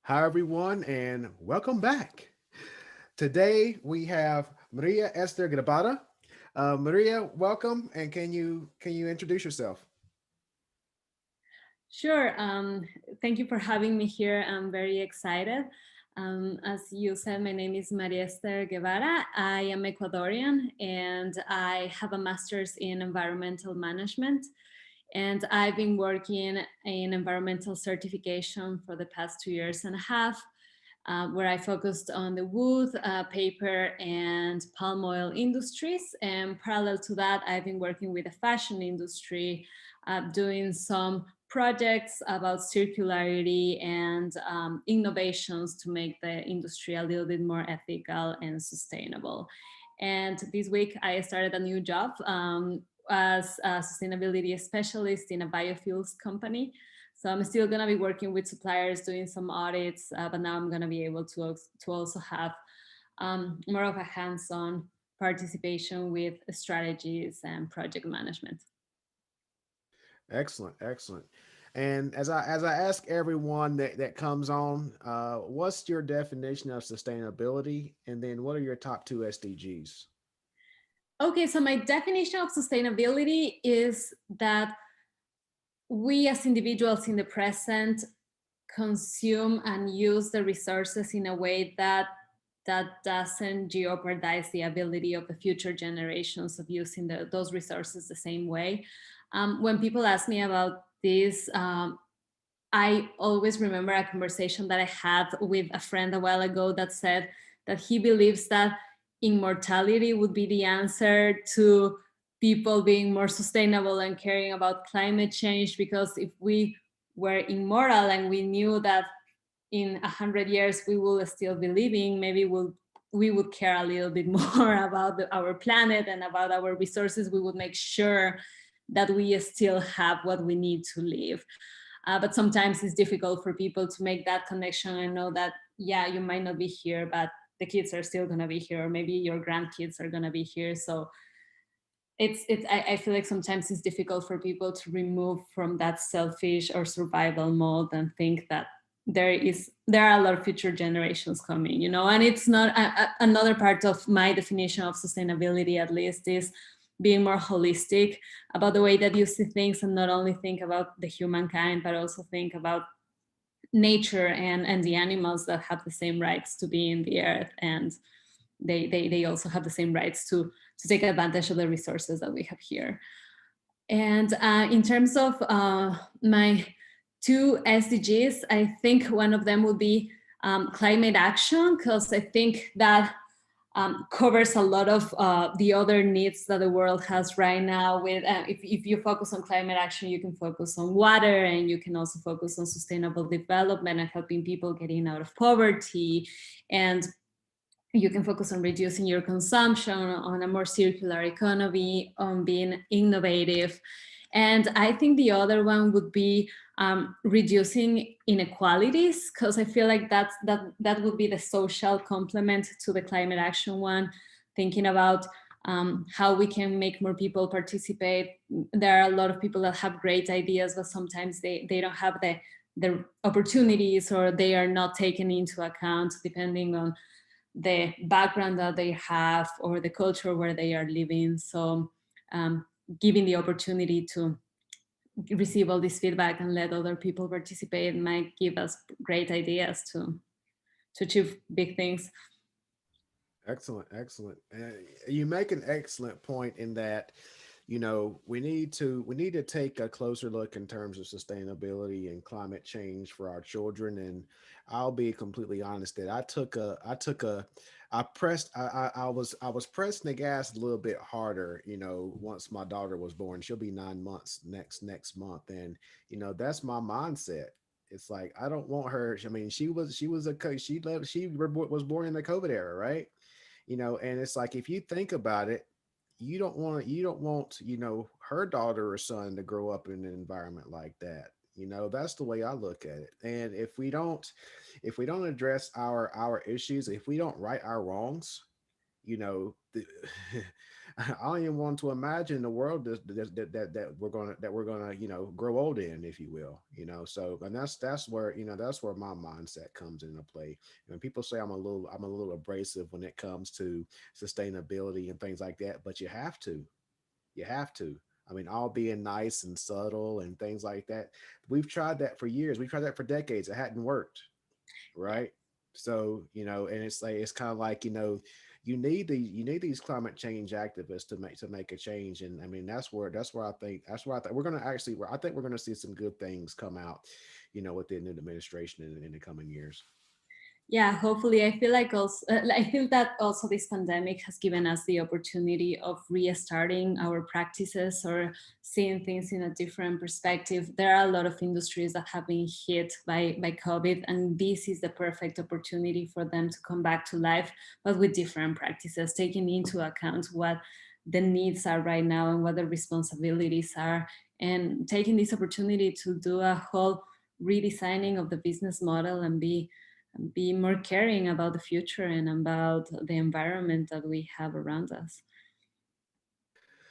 Hi, everyone, and welcome back. Today we have Maria Esther Guevara. Maria, welcome, and can you introduce yourself? Sure. Thank you for having me here. I'm very excited. As you said, my name is Maristher Guevara. I am Ecuadorian and I have a master's in environmental management. And I've been working in environmental certification for the past 2 years and a half, where I focused on the wood, paper, and palm oil industries. And parallel to that, I've been working with the fashion industry, doing some projects about circularity and innovations to make the industry a little bit more ethical and sustainable. And this week, I started a new job as a sustainability specialist in a biofuels company. So I'm still going to be working with suppliers, doing some audits, but now I'm going to be able to also have more of a hands-on participation with strategies and project management. Excellent, excellent. And as I ask everyone that comes on, what's your definition of sustainability, and then what are your top two SDGs? Okay, so my definition of sustainability is that we as individuals in the present consume and use the resources in a way that doesn't jeopardize the ability of the future generations of using those resources the same way. When people ask me about this, I always remember a conversation that I had with a friend a while ago that said that he believes that immortality would be the answer to people being more sustainable and caring about climate change, because if we were immortal and we knew that in 100 years we will still be living, maybe we would care a little bit more about our planet and about our resources. We would make sure that we still have what we need to live. But sometimes it's difficult for people to make that connection and know that, yeah, you might not be here, but the kids are still going to be here, or maybe your grandkids are going to be here. So I feel like sometimes it's difficult for people to remove from that selfish or survival mode and think that there are a lot of future generations coming, and it's not another part of my definition of sustainability, at least, is being more holistic about the way that you see things, and not only think about the humankind but also think about nature and the animals that have the same rights to be in the earth, and they also have the same rights to take advantage of the resources that we have here. And in terms of my two SDGs, I think one of them would be climate action, because I think that covers a lot of the other needs that the world has right now. With if you focus on climate action, you can focus on water, and you can also focus on sustainable development and helping people getting out of poverty, and you can focus on reducing your consumption, on a more circular economy, on being innovative. And I think the other one would be reducing inequalities, because I feel like that would be the social complement to the climate action one, thinking about how we can make more people participate. There are a lot of people that have great ideas, but sometimes they don't have the opportunities, or they are not taken into account depending on the background that they have or the culture where they are living. So um, giving the opportunity to receive all this feedback and let other people participate might give us great ideas to achieve big things. Excellent, excellent. You make an excellent point in that, we need to take a closer look in terms of sustainability and climate change for our children. And I'll be completely honest that I pressed I was pressing the gas a little bit harder. Once my daughter was born, she'll be 9 months next month, and that's my mindset. It's like I don't want her. I mean, she was a she lived she was born in the COVID era, right? And it's like if you think about it, you don't want her daughter or son to grow up in an environment like that. That's the way I look at it. And if we don't address our issues, if we don't right our wrongs, you know, I don't even want to imagine the world that we're gonna grow old in, if you will. So, and that's where that's where my mindset comes into play. And people say I'm a little abrasive when it comes to sustainability and things like that, but you have to. I mean, all being nice and subtle and things like that. We've tried that for years. We've tried that for decades. It hadn't worked, right? So, and it's like it's kind of like, you need these climate change activists to make a change. And I mean, that's where I think I think we're gonna see some good things come out, with the new administration in the coming years. Yeah, hopefully. I feel that also this pandemic has given us the opportunity of restarting our practices or seeing things in a different perspective. There are a lot of industries that have been hit by COVID, and this is the perfect opportunity for them to come back to life, but with different practices, taking into account what the needs are right now and what the responsibilities are, and taking this opportunity to do a whole redesigning of the business model and be more caring about the future and about the environment that we have around us.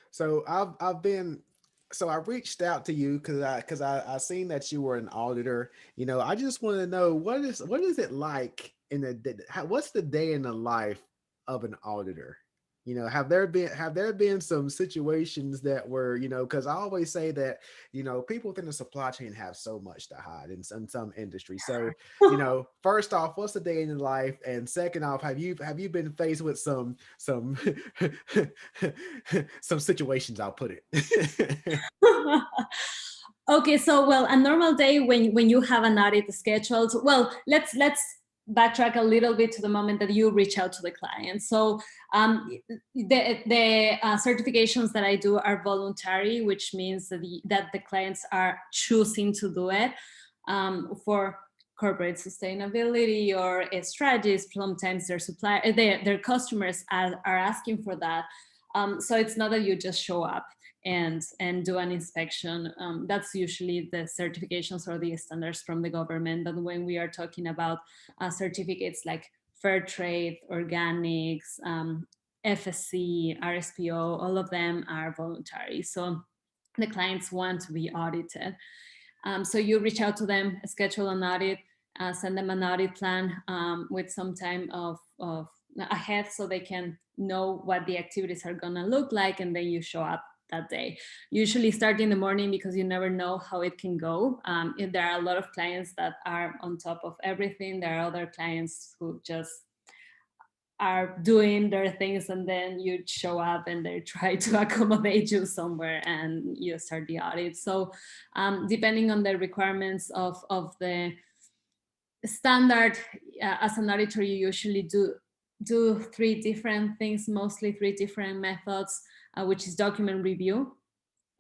So I reached out to you because I seen that you were an auditor. I just want to know what is it like what's the day in the life of an auditor? Have there been some situations that were, because I always say that, people within the supply chain have so much to hide in some industries. So, first off, what's the day in your life? And second off, have you been faced with some some situations, I'll put it. Okay, so well, a normal day when you have an audit scheduled. Well, let's backtrack a little bit to the moment that you reach out to the client. So the certifications that I do are voluntary, which means that the clients are choosing to do it for corporate sustainability or strategies. Sometimes their customers are asking for that. So it's not that you just show up and do an inspection. That's usually the certifications or the standards from the government. But when we are talking about certificates like fair trade, organics, FSC, RSPO, all of them are voluntary. So the clients want to be audited. So you reach out to them, schedule an audit, send them an audit plan with some time of ahead so they can know what the activities are going to look like, and then you show up that day. Usually start in the morning because you never know how it can go. There are a lot of clients that are on top of everything. There are other clients who just are doing their things, and then you show up and they try to accommodate you somewhere and you start the audit. So depending on the requirements of the standard, as an auditor, you usually do three different things, mostly three different methods, which is document review.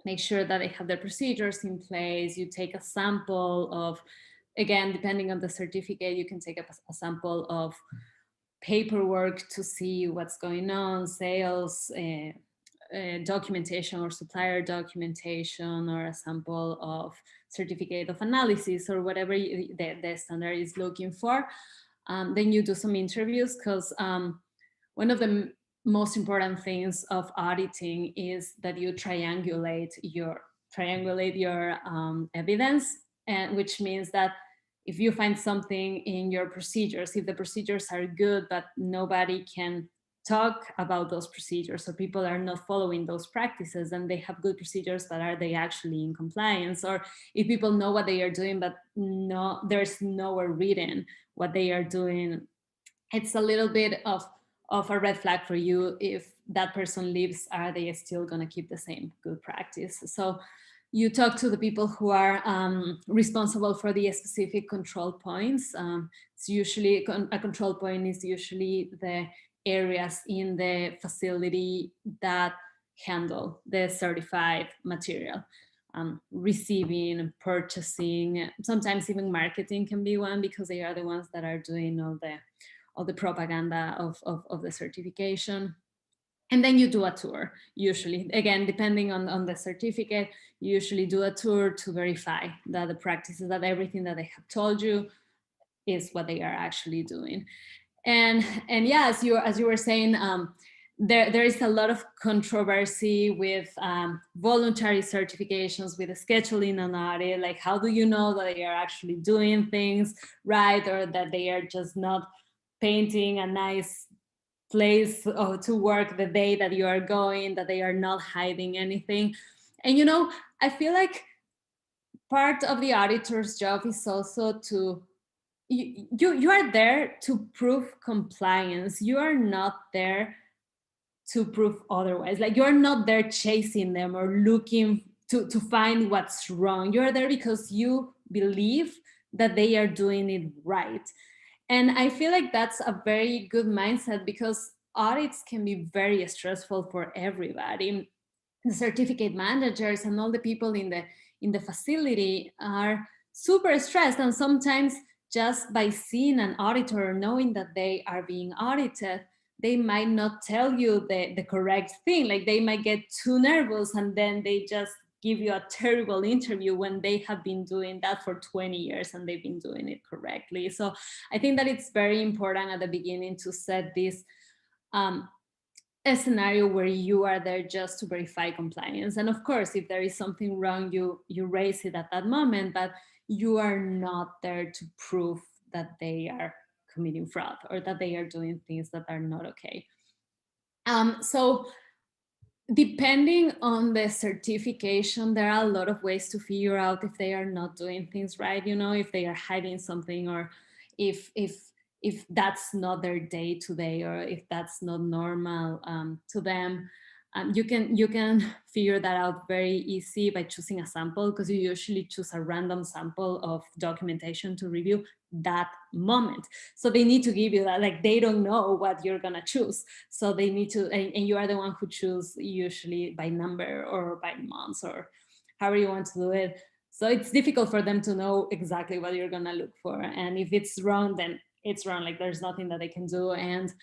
Make sure that they have their procedures in place. You take a sample of, again, depending on the certificate, you can take a sample of paperwork to see what's going on, sales, documentation or supplier documentation, or a sample of certificate of analysis or whatever the standard is looking for. Then you do some interviews because one of the most important things of auditing is that you triangulate your evidence, and which means that if you find something in your procedures, if the procedures are good but nobody can talk about those procedures, so people are not following those practices, and they have good procedures, but are they actually in compliance? Or if people know what they are doing but there's nowhere written what they are doing, it's a little bit of a red flag for you. If that person leaves, are they still going to keep the same good practice? So you talk to the people who are responsible for the specific control points. It's usually a control point is usually the areas in the facility that handle the certified material. Receiving, purchasing, sometimes even marketing can be one, because they are the ones that are doing all the propaganda of the certification. And then you do a tour, usually, again, depending on the certificate. You usually do a tour to verify that the practices, that everything that they have told you is what they are actually doing. And yeah, as you were saying, there is a lot of controversy with voluntary certifications, with the scheduling and audit. Like, how do you know that they are actually doing things right, or that they are just not painting a nice place to work the day that you are going, that they are not hiding anything? And I feel like part of the auditor's job is also to you are there to prove compliance. You are not there to prove otherwise. Like, you're not there chasing them or looking to find what's wrong. You're there because you believe that they are doing it right. And I feel like that's a very good mindset, because audits can be very stressful for everybody. The certificate managers and all the people in the facility are super stressed, and sometimes just by seeing an auditor or knowing that they are being audited, they might not tell you the correct thing. Like, they might get too nervous, and then they just give you a terrible interview when they have been doing that for 20 years and they've been doing it correctly. So I think that it's very important at the beginning to set this um, a scenario where you are there just to verify compliance. And of course, if there is something wrong, you raise it at that moment, but you are not there to prove that they are committing fraud or that they are doing things that are not okay. So depending on the certification, there are a lot of ways to figure out if they are not doing things right, if they are hiding something, or if that's not their day to day, or if that's not normal to them. You can figure that out very easy by choosing a sample, because you usually choose a random sample of documentation to review that moment. So they need to give you that. Like, they don't know what you're gonna choose, so they need to, and you are the one who choose, usually by number or by months or however you want to do it. So it's difficult for them to know exactly what you're gonna look for, and if it's wrong, then it's wrong. Like, there's nothing that they can do. And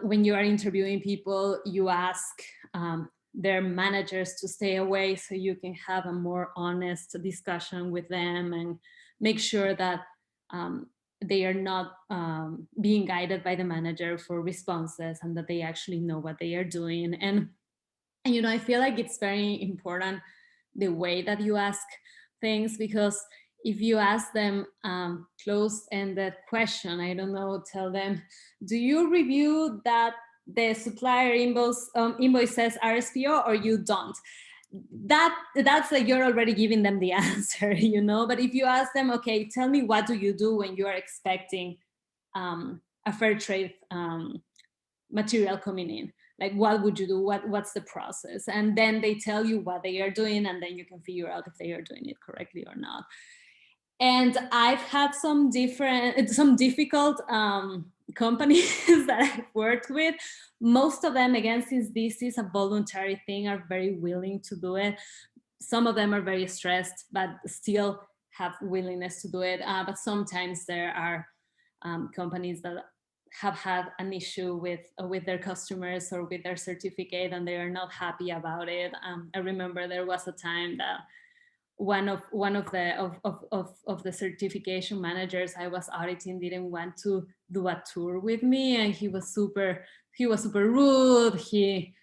when you are interviewing people, you ask their managers to stay away, so you can have a more honest discussion with them and make sure that they are not being guided by the manager for responses, and that they actually know what they are doing. And I feel like it's very important the way that you ask things, because if you ask them closed-ended question, I don't know, tell them, do you review that the supplier invoice says RSPO, or you don't? That's like, you're already giving them the answer. But if you ask them, okay, tell me, what do you do when you are expecting a fair trade material coming in? Like, what would you do? What's the process? And then they tell you what they are doing, and then you can figure out if they are doing it correctly or not. And I've had some difficult companies that I've worked with. Most of them, again, since this is a voluntary thing, are very willing to do it. Some of them are very stressed, but still have willingness to do it. But sometimes there are companies that have had an issue with their customers or with their certificate, and they are not happy about it. I remember there was a time that one of the certification managers I was auditing didn't want to do a tour with me, and he was super rude. He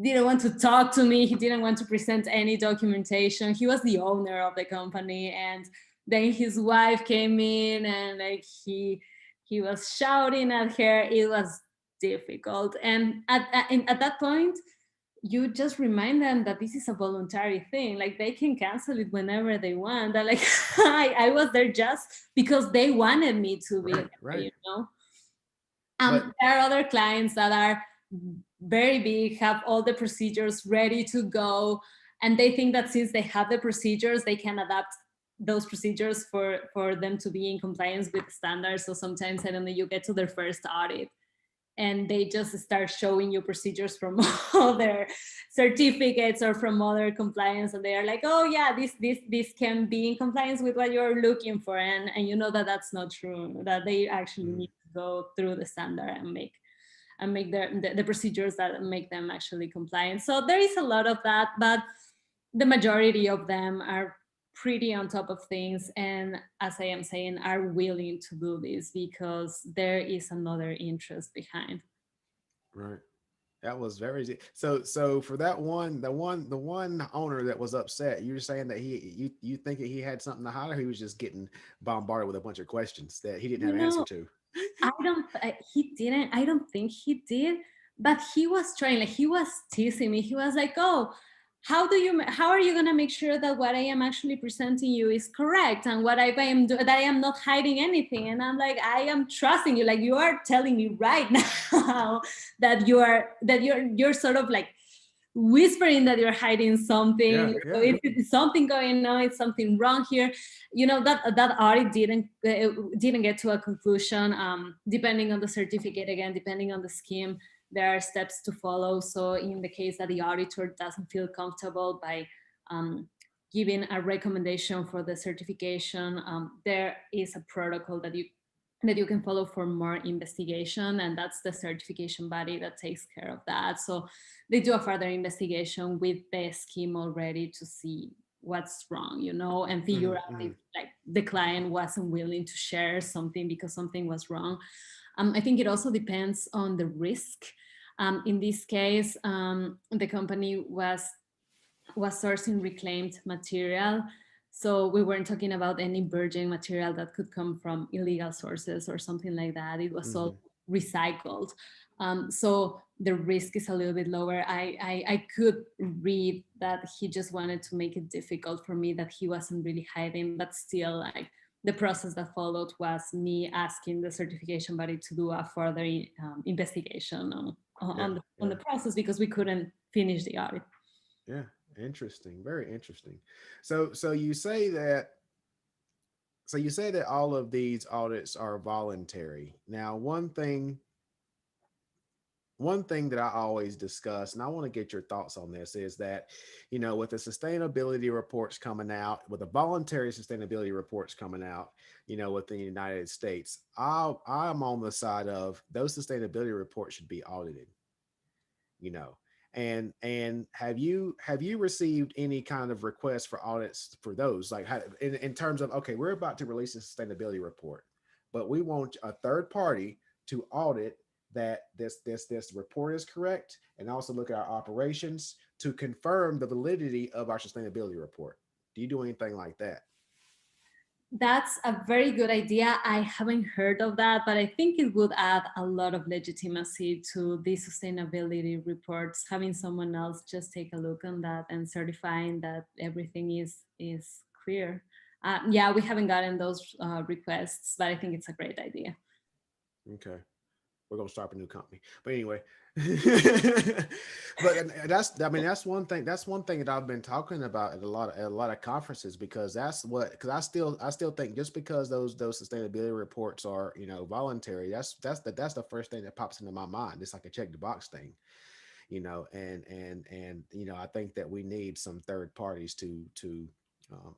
didn't want to talk to me. He didn't want to present any documentation. He was the owner of the company, and then his wife came in, and like he was shouting at her. It was difficult, and at that point, you just remind them that this is a voluntary thing. Like, they can cancel it whenever they want. And like, I was there just because they wanted me to be there, Right. But There are other clients that are very big, have all the procedures ready to go, and they think that since they have the procedures, they can adapt those procedures for them to be in compliance with standards. So sometimes, I don't know, you get to their first audit and they just start showing you procedures from other certificates or from other compliance, and they are like, oh yeah, this can be in compliance with what you're looking for, and you know that that's not true, that they actually need to go through the standard and make the procedures that make them actually compliant. So there is a lot of that, but the majority of them are pretty on top of things, and as I am saying, are willing to do this because there is another interest behind. Right. That was very so for that one, the one owner that was upset. You're saying that you think that he had something to hide, or he was just getting bombarded with a bunch of questions that he didn't You have an answer know, to. he didn't, I don't think he did, but he was trying, like he was teasing me. He was like, oh, how are you going to make sure that what I am actually presenting you is correct, and what I am that I am not hiding anything? And I'm like, I am trusting you, like you are telling me right now that you're sort of like whispering that you're hiding something. Yeah, So yeah. it's something going on, it's something wrong here. You know, that audit didn't get to a conclusion. Depending on the certificate, again, depending on the scheme, there are steps to follow. So in the case that the auditor doesn't feel comfortable by um, giving a recommendation for the certification, there is a protocol that you can follow for more investigation, and that's the certification body that takes care of that. So they do a further investigation with the scheme already to see what's wrong, you know, and figure out if Hmm. like the client wasn't willing to share something because something was wrong. I think it also depends on the risk. In this case, the company was sourcing reclaimed material. So we weren't talking about any virgin material that could come from illegal sources or something like that. It was all Hmm. recycled. So the risk is a little bit lower. I could read that he just wanted to make it difficult for me, that he wasn't really hiding, but still, like the process that followed was me asking the certification body to do a further investigation Yeah, on yeah, the process because we couldn't finish the audit. yeah. Interesting. Very interesting. So you say that. So you say that all of these audits are voluntary. Now, one thing that I always discuss, and I want to get your thoughts on this, is that, with the sustainability reports coming out, with the voluntary sustainability reports coming out, within the United States, I'm on the side of those sustainability reports should be audited. You know, and have you received any kind of request for audits for those? Like, in terms of, okay, we're about to release a sustainability report, but we want a third party to audit that this report is correct, and also look at our operations to confirm the validity of our sustainability report. Do you do anything like that? That's a very good idea. I haven't heard of that, but I think it would add a lot of legitimacy to the sustainability reports. Having someone else just take a look on that and certifying that everything is clear. Yeah, we haven't gotten those requests, but I think it's a great idea. Okay. We're gonna start a new company. But anyway, but that's one thing. That's one thing that I've been talking about at a lot of conferences, because because I still think, just because those sustainability reports are, voluntary, that's the first thing that pops into my mind. It's like a check the box thing, and I think that we need some third parties to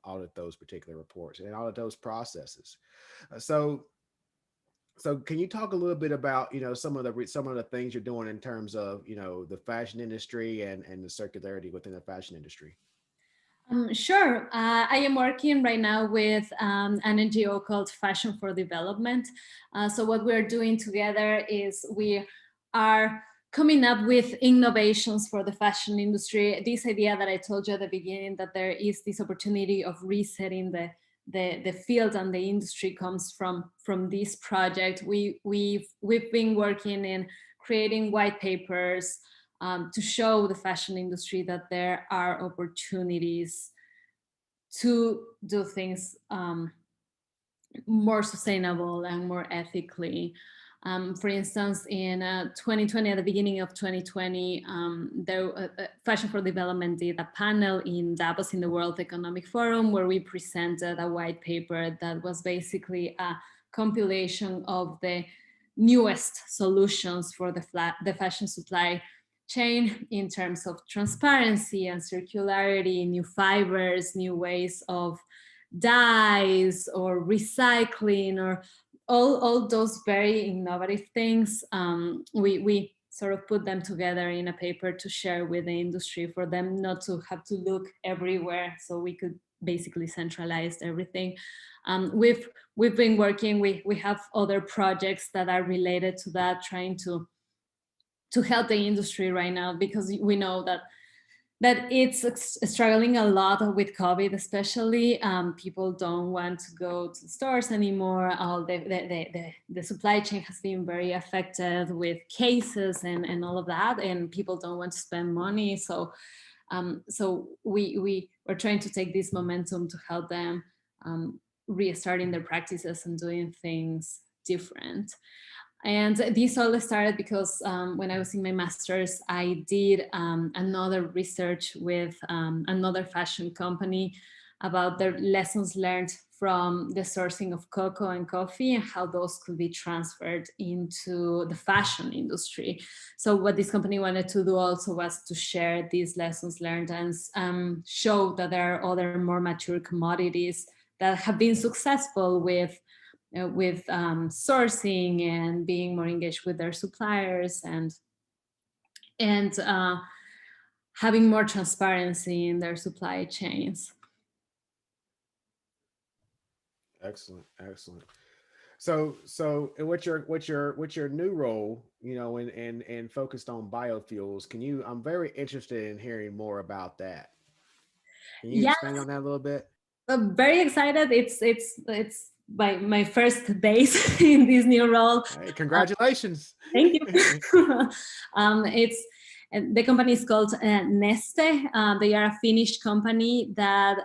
audit those particular reports and audit those processes. So can you talk a little bit about, some of the things you're doing in terms of, the fashion industry and the circularity within the fashion industry? Sure. I am working right now with an NGO called Fashion for Development. So what we're doing together is we are coming up with innovations for the fashion industry. This idea that I told you at the beginning, that there is this opportunity of resetting the field and the industry, comes from this project. We've been working in creating white papers to show the fashion industry that there are opportunities to do things more sustainable and more ethically. For instance, in 2020, at the beginning of 2020, Fashion for Development did a panel in Davos in the World Economic Forum, where we presented a white paper that was basically a compilation of the newest solutions for the fashion supply chain in terms of transparency and circularity, new fibers, new ways of dyes or recycling, or all those very innovative things. We sort of put them together in a paper to share with the industry, for them not to have to look everywhere, so we could basically centralized everything. We've been working, we have other projects that are related to that, trying to help the industry right now, because we know that it's struggling a lot with COVID, especially. People don't want to go to stores anymore. All the supply chain has been very affected with cases and all of that, and people don't want to spend money. So we're trying to take this momentum to help them restarting their practices and doing things different. And this all started because when I was in my master's, I did another research with another fashion company about their lessons learned from the sourcing of cocoa and coffee and how those could be transferred into the fashion industry. So what this company wanted to do also was to share these lessons learned and show that there are other more mature commodities that have been successful with sourcing and being more engaged with their suppliers and having more transparency in their supply chains. Excellent, excellent. So what's your new role, and focused on biofuels? I'm very interested in hearing more about that. Can you Yeah, expand on that a little bit? I'm very excited. It's my first days in this new role. Hey, congratulations. Thank you. It's the company is called Neste. They are a Finnish company that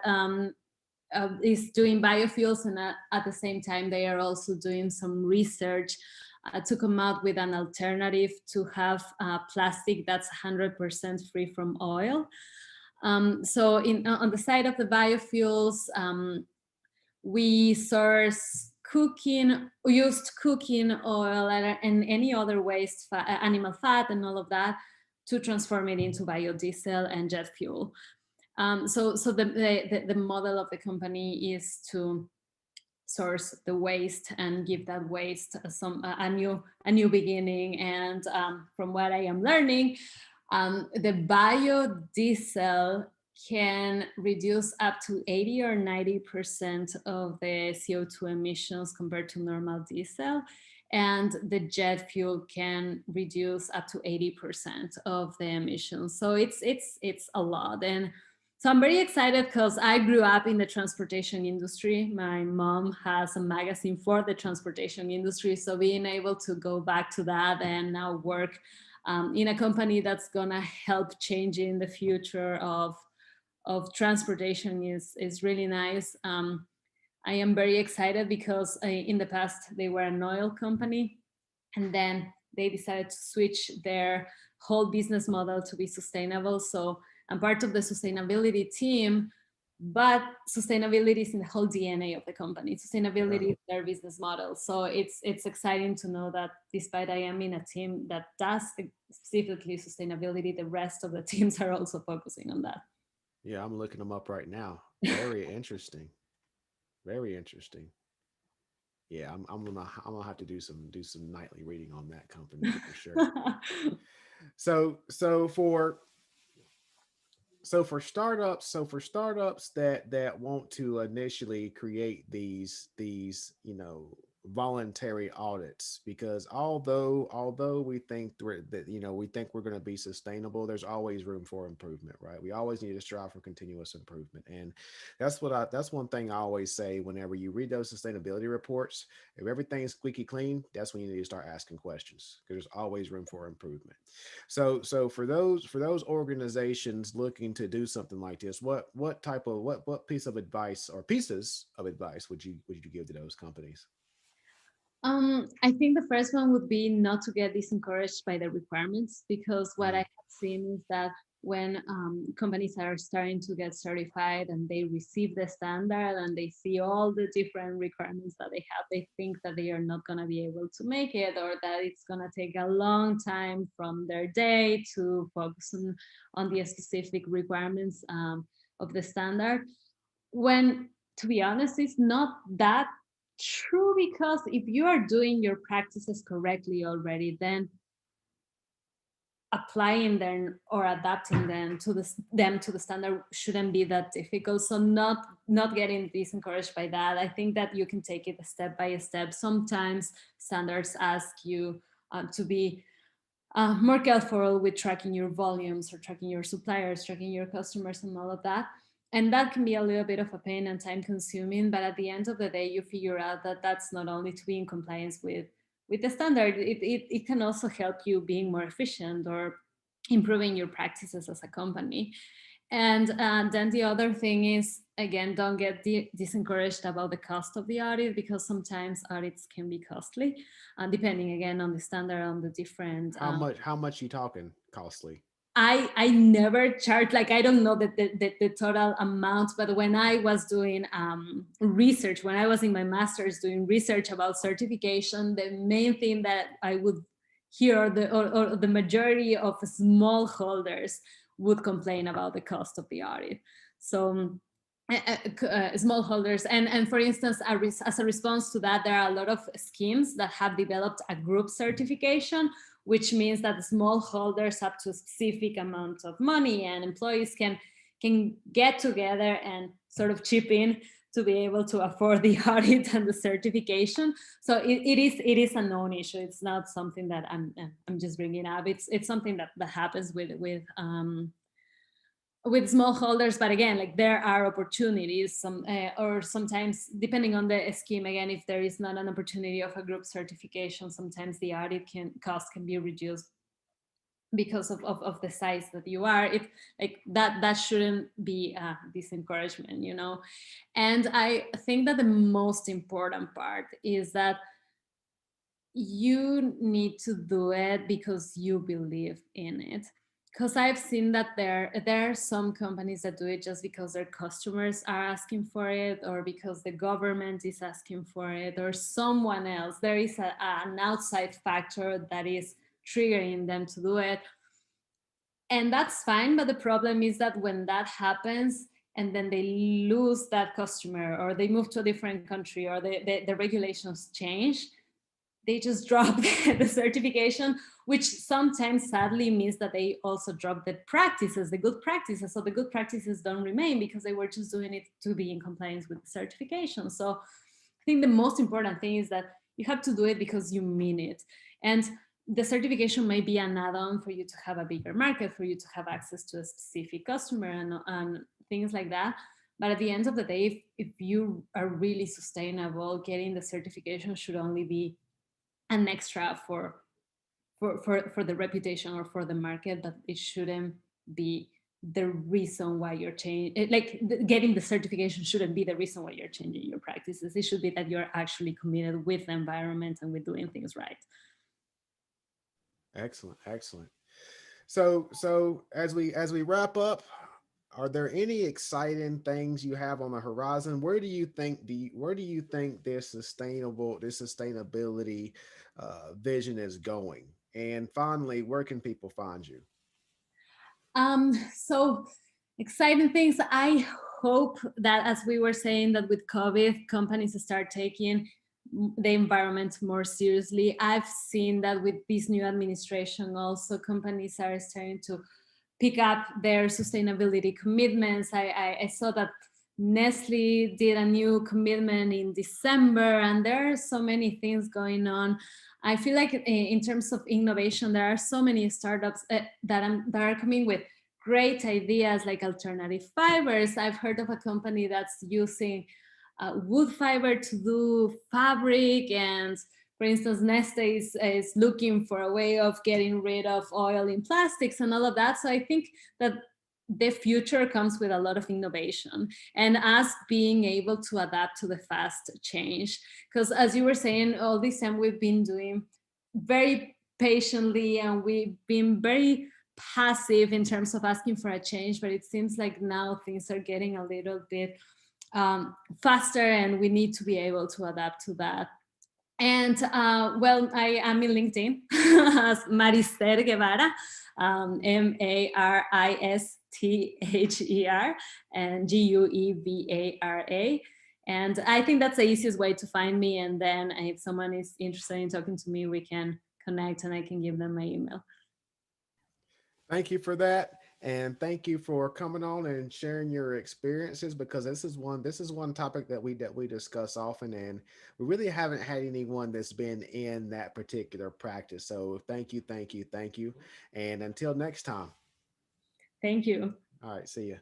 is doing biofuels, and at the same time, they are also doing some research to come out with an alternative to have plastic that's 100% free from oil. So on the side of the biofuels, we source used cooking oil and any other waste, animal fat and all of that, to transform it into biodiesel and jet fuel. So the model of the company is to source the waste and give that waste a new beginning. And from what I am learning, the biodiesel can reduce up to 80 or 90% of the CO2 emissions compared to normal diesel. And the jet fuel can reduce up to 80% of the emissions. So it's a lot. And so I'm very excited because I grew up in the transportation industry. My mom has a magazine for the transportation industry. So being able to go back to that and now work in a company that's gonna help changing the future of transportation is really nice. I am very excited because in the past they were an oil company, and then they decided to switch their whole business model to be sustainable. So I'm part of the sustainability team, but sustainability is in the whole DNA of the company. Sustainability is their business model. So it's exciting to know that despite I am in a team that does specifically sustainability, the rest of the teams are also focusing on that. Yeah, I'm looking them up right now. Very interesting. Very interesting. Yeah, I'm gonna have to do some nightly reading on that company for sure. So so for so for startups that want to initially create these voluntary audits, because although we think we're going to be sustainable, there's always room for improvement, right? We always need to strive for continuous improvement. And that's one thing I always say: whenever you read those sustainability reports, if everything is squeaky clean, that's when you need to start asking questions, because there's always room for improvement. So for those organizations looking to do something like this, what piece of advice or pieces of advice would you give to those companies? I think the first one would be not to get disencouraged by the requirements, because what I Mm, have seen is that when companies are starting to get certified and they receive the standard and they see all the different requirements that they have, they think that they are not going to be able to make it, or that it's going to take a long time from their day to focus on the specific requirements of the standard. When, to be honest, it's not that true, because if you are doing your practices correctly already, then applying them or adapting them to the standard shouldn't be that difficult. So not getting disencouraged by that. I think that you can take it step by step. Sometimes standards ask you to be more careful with tracking your volumes or tracking your suppliers, tracking your customers, and all of that. And that can be a little bit of a pain and time consuming, but at the end of the day, you figure out that that's not only to be in compliance with the standard, it can also help you being more efficient or improving your practices as a company. And then the other thing is, again, don't get disencouraged about the cost of the audit, because sometimes audits can be costly, depending again on the standard, on the different. How much you talking costly? I never charge, like, I don't know the total amount, but when I was doing research, when I was in my master's doing research about certification, the main thing that I would hear, or the majority of smallholders would complain about the cost of the audit. So smallholders, and for instance, as a response to that, there are a lot of schemes that have developed a group certification, which means that smallholders up to a specific amount of money, and employees can get together and sort of chip in to be able to afford the audit and the certification. So it is a known issue. It's not something that I'm just bringing up. It's something that happens with smallholders, but again, like, there are opportunities, or sometimes, depending on the scheme, again, if there is not an opportunity of a group certification, sometimes the audit cost can be reduced because of the size that you are. It, like, that shouldn't be disencouragement, you know. And I think that the most important part is that you need to do it because you believe in it. Because I've seen that there are some companies that do it just because their customers are asking for it, or because the government is asking for it, or someone else. There is an outside factor that is triggering them to do it. And that's fine, but the problem is that when that happens, and then they lose that customer, or they move to a different country, or the regulations change, they just drop the certification, which sometimes sadly means that they also drop the practices, the good practices. So the good practices don't remain because they were just doing it to be in compliance with the certification. So I think the most important thing is that you have to do it because you mean it. And the certification may be an add-on for you to have a bigger market, for you to have access to a specific customer, and things like that. But at the end of the day, if you are really sustainable, getting the certification should only be an extra for the reputation or for the market, but it shouldn't be the reason why you're changing. Like, getting the certification shouldn't be the reason why you're changing your practices. It should be that you're actually committed with the environment and with doing things right. Excellent, excellent. So as we wrap up, are there any exciting things you have on the horizon? Where do you think this sustainability vision is going? And finally, where can people find you? So exciting things. I hope that, as we were saying, that with COVID, companies start taking the environment more seriously. I've seen that with this new administration, also companies are starting to pick up their sustainability commitments. I saw that Nestle did a new commitment in December, and there are so many things going on. I feel like in terms of innovation, there are so many startups that are coming with great ideas, like alternative fibers. I've heard of a company that's using wood fiber to do fabric, and for instance, Nestle is looking for a way of getting rid of oil in plastics and all of that. So I think that the future comes with a lot of innovation, and us being able to adapt to the fast change. Because as you were saying, all this time we've been doing very patiently, and we've been very passive in terms of asking for a change, but it seems like now things are getting a little bit faster, and we need to be able to adapt to that. And well, I am in LinkedIn as Maristher Guevara, Maristher, and Guevara. And I think that's the easiest way to find me. And then if someone is interested in talking to me, we can connect, and I can give them my email. Thank you for that. And thank you for coming on and sharing your experiences, because this is one topic that we discuss often, and we really haven't had anyone that's been in that particular practice. So thank you, thank you, thank you. And until next time. Thank you. All right, see you.